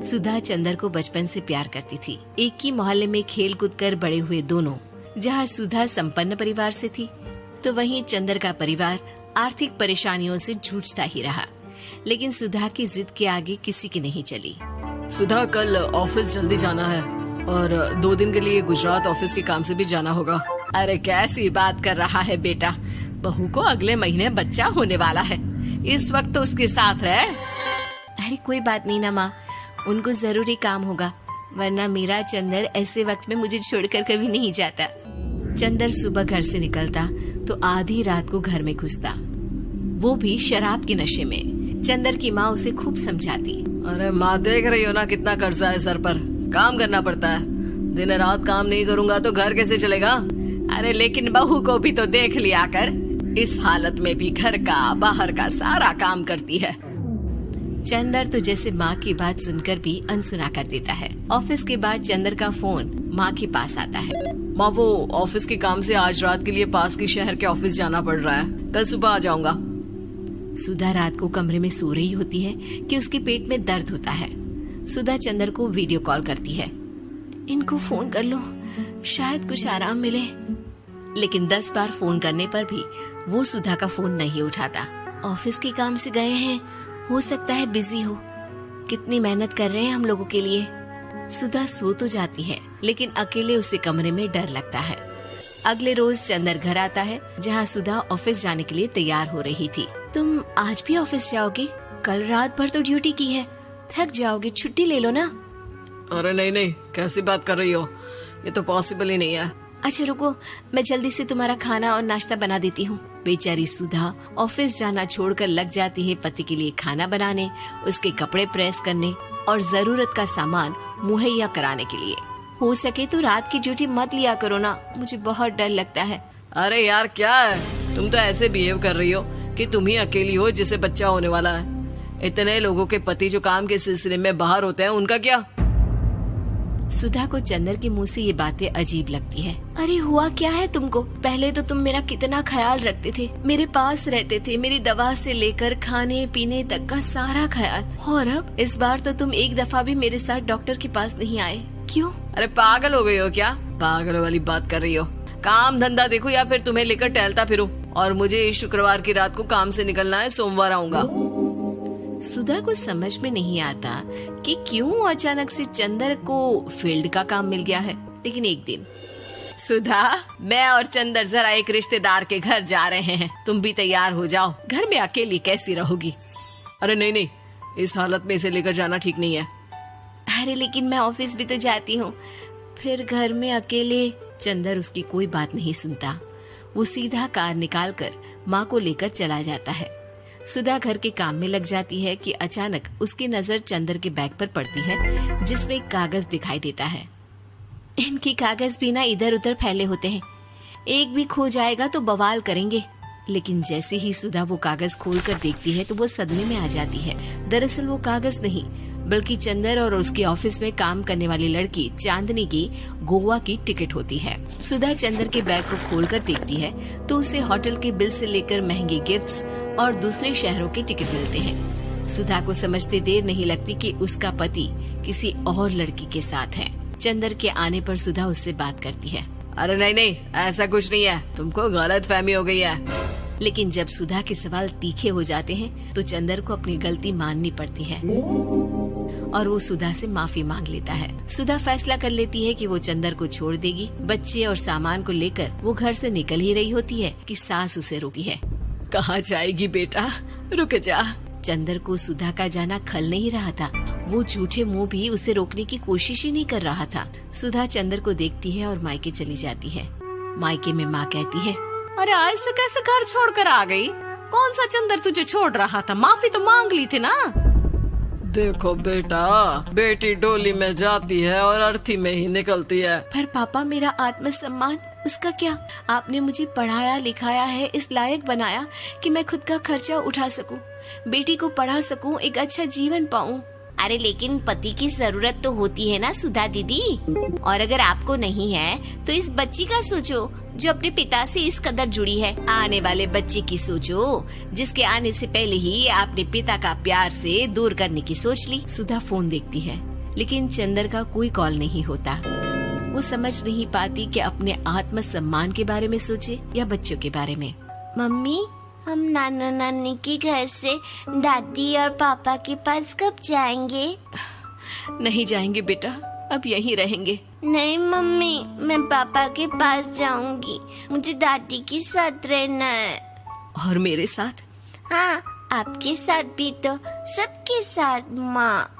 सुधा चंदर को बचपन से प्यार करती थी। एक ही मोहल्ले में खेल कूद कर बड़े हुए दोनों। जहाँ सुधा संपन्न परिवार से थी, तो वहीं चंदर का परिवार आर्थिक परेशानियों से जूझता ही रहा। लेकिन सुधा की जिद के आगे किसी की नहीं चली। सुधा, कल ऑफिस जल्दी जाना है और 2 दिन के लिए गुजरात ऑफिस के काम से भी जाना होगा। अरे कैसी बात कर रहा है बेटा, बहू को अगले महीने बच्चा होने वाला है, इस वक्त तो उसके साथ रहे। अरे कोई बात नहीं ना माँ, उनको जरूरी काम होगा, वरना मेरा चंदर ऐसे वक्त में मुझे छोड़कर कभी नहीं जाता। चंदर सुबह घर से निकलता तो आधी रात को घर में घुसता, वो भी शराब के नशे में। चंदर की माँ उसे खूब समझाती। अरे माँ, देख रही हो ना कितना कर्जा है सर पर, काम करना पड़ता है। दिन रात काम नहीं करूँगा तो घर कैसे चलेगा। अरे लेकिन बहू को भी तो देख लिया कर, इस हालत में भी घर का बाहर का सारा काम करती है। चंदर तो जैसे माँ की बात सुनकर भी अनसुना कर देता है। ऑफिस के बाद चंदर का फोन माँ के पास आता है। माँ, वो ऑफिस के काम से आज रात के लिए पास के शहर के ऑफिस जाना पड़ रहा है, कल सुबह आ जाऊंगा। सुधा रात को कमरे में सो रही होती है कि उसके पेट में दर्द होता है। सुधा चंदर को वीडियो कॉल करती है। इनको फोन कर लो, शायद कुछ आराम मिले। लेकिन 10 बार फोन करने पर भी वो सुधा का फोन नहीं उठाता। ऑफिस के काम से गए हैं, हो सकता है बिजी हो, कितनी मेहनत कर रहे हैं हम लोगों के लिए। सुधा सो तो जाती है, लेकिन अकेले उसे कमरे में डर लगता है। अगले रोज चंदर घर आता है, जहाँ सुधा ऑफिस जाने के लिए तैयार हो रही थी। तुम आज भी ऑफिस जाओगे? कल रात भर तो ड्यूटी की है, थक जाओगे, छुट्टी ले लो ना। अरे नहीं नहीं, कैसी बात कर रही हो, ये तो पॉसिबल ही नहीं है। अच्छा रुको, मैं जल्दी से तुम्हारा खाना और नाश्ता बना देती हूँ। बेचारी सुधा ऑफिस जाना छोड़कर लग जाती है पति के लिए खाना बनाने, उसके कपड़े प्रेस करने और जरूरत का सामान मुहैया कराने के लिए। हो सके तो रात की ड्यूटी मत लिया करो ना, मुझे बहुत डर लगता है। अरे यार क्या है, तुम तो ऐसे बिहेव कर रही हो कि तुम ही अकेली हो जिसे बच्चा होने वाला है। इतने लोगों के पति जो काम के सिलसिले में बाहर होते हैं, उनका क्या? सुधा को चंदर के मुंह से ये बातें अजीब लगती है। अरे हुआ क्या है तुमको? पहले तो तुम मेरा कितना ख्याल रखते थे, मेरे पास रहते थे, मेरी दवा से लेकर खाने पीने तक का सारा ख्याल। और अब इस बार तो तुम एक दफा भी मेरे साथ डॉक्टर के पास नहीं आए, क्यों? अरे पागल हो गई हो क्या? पागल वाली बात कर रही हो। काम धंधा देखो या फिर तुम्हें लेकर टहलता फिरो। और मुझे शुक्रवार की रात को काम से निकलना है, सोमवार आऊंगा। सुधा को समझ में नहीं आता कि क्यों अचानक से चंदर को फील्ड का काम मिल गया है। लेकिन एक दिन, सुधा, मैं और चंदर जरा एक रिश्तेदार के घर जा रहे हैं, तुम भी तैयार हो जाओ, घर में अकेली कैसी रहोगी? अरे नहीं नहीं, इस हालत में इसे लेकर जाना ठीक नहीं है। अरे लेकिन मैं ऑफिस भी तो जाती हूँ, फिर घर में अकेले। चंदर उसकी कोई बात नहीं सुनता। वो सीधा कार निकाल कर माँ को लेकर चला जाता है। सुधा घर के काम में लग जाती है कि अचानक उसकी नजर चंदर के बैग पर पड़ती है, जिसमें एक कागज दिखाई देता है। इनकी कागज भी ना इधर उधर फैले होते हैं, एक भी खो जाएगा तो बवाल करेंगे। लेकिन जैसे ही सुधा वो कागज खोलकर देखती है तो वो सदमे में आ जाती है। दरअसल वो कागज नहीं, बल्कि चंदर और उसके ऑफिस में काम करने वाली लड़की चांदनी की गोवा की टिकट होती है। सुधा चंदर के बैग को खोलकर देखती है तो उसे होटल के बिल से लेकर महंगे गिफ्ट्स और दूसरे शहरों के टिकट मिलते हैं। सुधा को समझते देर नहीं लगती कि उसका पति किसी और लड़की के साथ है। चंदर के आने पर सुधा उससे बात करती है। अरे नहीं नहीं, ऐसा कुछ नहीं है, तुमको गलत फहमी हो गई है। लेकिन जब सुधा के सवाल तीखे हो जाते हैं तो चंदर को अपनी गलती माननी पड़ती है और वो सुधा से माफी मांग लेता है। सुधा फैसला कर लेती है कि वो चंदर को छोड़ देगी। बच्चे और सामान को लेकर वो घर से निकल ही रही होती है कि सास उसे रोकती है। कहाँ जाएगी बेटा, रुक जा। चंदर को सुधा का जाना खल नहीं रहा था। वो झूठे मुंह भी उसे रोकने की कोशिश ही नहीं कर रहा था। सुधा चंदर को देखती है और मायके चली जाती है। मायके में माँ कहती है, अरे ऐसे कैसे घर छोड़कर आ गई? कौन सा चंदर तुझे छोड़ रहा था? माफी तो मांग ली थी ना। देखो बेटा, बेटी डोली में जाती है और अर्थी में ही निकलती है। पर पापा, मेरा आत्मसम्मान, उसका क्या? आपने मुझे पढ़ाया लिखाया है, इस लायक बनाया कि मैं खुद का खर्चा उठा सकूं, बेटी को पढ़ा सकूं, एक अच्छा जीवन पाऊं। अरे लेकिन पति की जरूरत तो होती है ना सुधा दीदी, और अगर आपको नहीं है तो इस बच्ची का सोचो जो अपने पिता से इस कदर जुड़ी है। आने वाले बच्चे की सोचो जिसके आने से पहले ही आपने पिता का प्यार से दूर करने की सोच ली। सुधा फोन देखती है लेकिन चंदर का कोई कॉल नहीं होता। वो समझ नहीं पाती कि अपने आत्म सम्मान के बारे में सोचे या बच्चों के बारे में। मम्मी, हम नाना नानी के घर से दादी और पापा के पास कब जाएंगे? नहीं जाएंगे बेटा, अब यहीं रहेंगे। नहीं मम्मी, मैं पापा के पास जाऊंगी। मुझे दादी के साथ रहना है। और मेरे साथ? हाँ, आपके साथ भी तो, सबके साथ माँ।